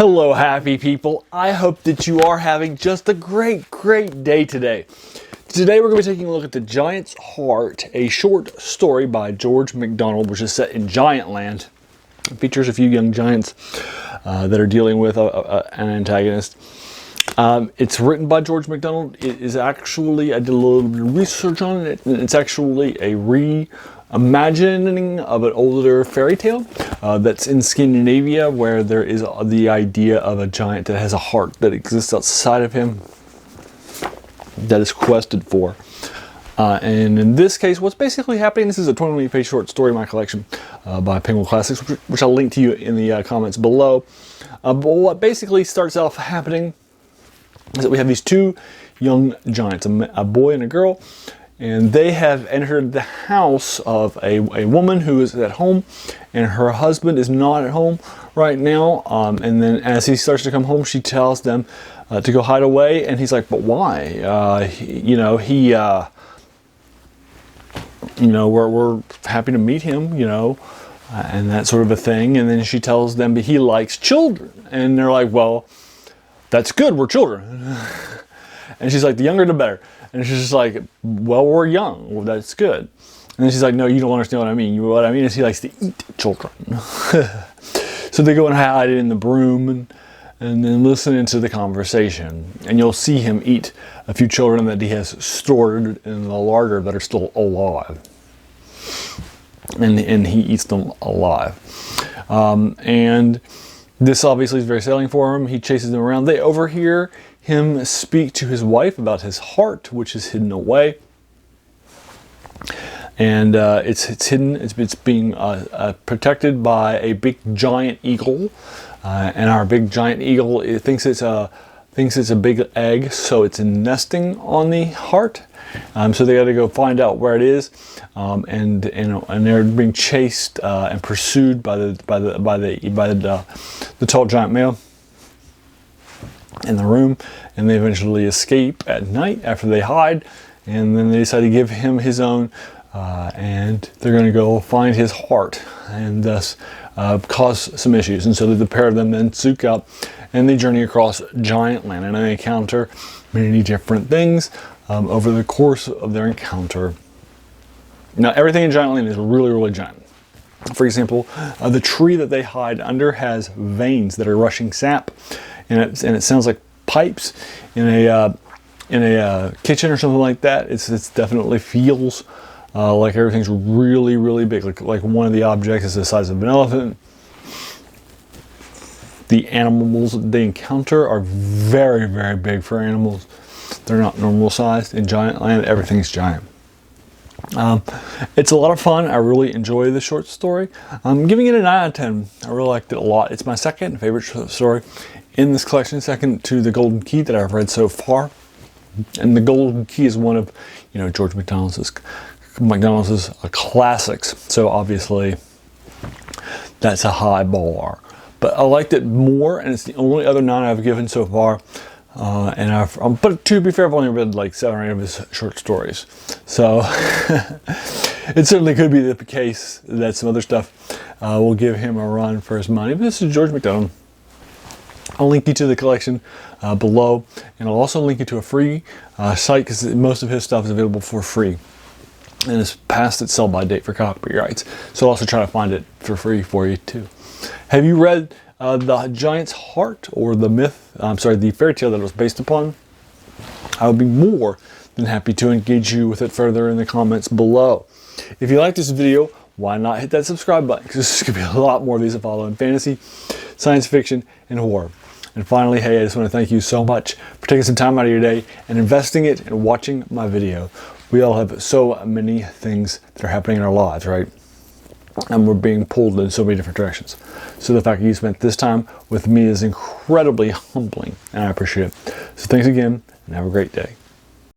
Hello, happy people. I hope that you are having just a great day today. Today we're going to be taking a look at The Giant's Heart, a short story by George MacDonald, which is set in Giantland. It features a few young giants that are dealing with an antagonist. It's written by George MacDonald. It is actually, I did a little bit of research on it, and it's actually a reimagining of an older fairy tale that's in Scandinavia, where there is the idea of a giant that has a heart that exists outside of him that is quested for. And in this case, what's basically happening, this is a 20-page short story in my collection by Penguin Classics, which I'll link to you in the comments below. But what basically starts off happening is that we have these two young giants, a boy and a girl, and they have entered the house of a woman who is at home, and her husband is not at home right now. And then as he starts to come home, she tells them to go hide away, and he's like, "But why? We're happy to meet him, and that sort of a thing." And then she tells them that he likes children, and they're like, "Well, that's good. We're children." And she's like, "The younger the better." And she's just like, "Well, we're young. Well, that's good." And then she's like, "No, you don't understand what I mean. What I mean is he likes to eat children." So they go and hide in the broom and then listen into the conversation. And you'll see him eat a few children that he has stored in the larder that are still alive. And he eats them alive. And this obviously is very selling for him. He chases them around. They overhear him speak to his wife about his heart, which is hidden away. And it's hidden. It's being protected by a big giant eagle. And our big giant eagle, it thinks it's a big egg, so it's nesting on the heart. So they got to go find out where it is, and they're being chased and pursued by the tall giant male in the room, and they eventually escape at night after they hide, and then they decide to give him his own, and they're going to go find his heart, and thus cause some issues. And so the pair of them then souk out, and they journey across Giantland, and they encounter many different things over the course of their encounter. Now, everything in Giantland is really giant. For example, the tree that they hide under has veins that are rushing sap, and it sounds like pipes in a kitchen or something like that. It's definitely feels like everything's really big. Like one of the objects is the size of an elephant. The animals that they encounter are very big for animals. They're not normal sized. In Giantland, everything's giant. It's a lot of fun. I really enjoy the short story. I'm giving it a 9 out of 10. I really liked it a lot. It's my second favorite short story in this collection, second to The Golden Key that I've read so far. And The Golden Key is one of George MacDonald's classics. So obviously that's a high bar. But I liked it more, and it's the only other 9 I've given so far. But to be fair, I've only read like 7 or 8 of his short stories. So it certainly could be the case that some other stuff will give him a run for his money. But this is George MacDonald. I'll link you to the collection below, and I'll also link you to a free site, because most of his stuff is available for free and it's past its sell-by date for copyrights. So I'll also try to find it for free for you too. Have you read The Giant's Heart, or the fairy tale that it was based upon? I would be more than happy to engage you with it further in the comments below. If you like this video, why not hit that subscribe button, because there's going to be a lot more of these to follow in fantasy, science fiction, and horror. And finally, hey, I just want to thank you so much for taking some time out of your day and investing it in watching my video. We all have so many things that are happening in our lives, right? And we're being pulled in so many different directions. So the fact that you spent this time with me is incredibly humbling, and I appreciate it. So thanks again, and have a great day.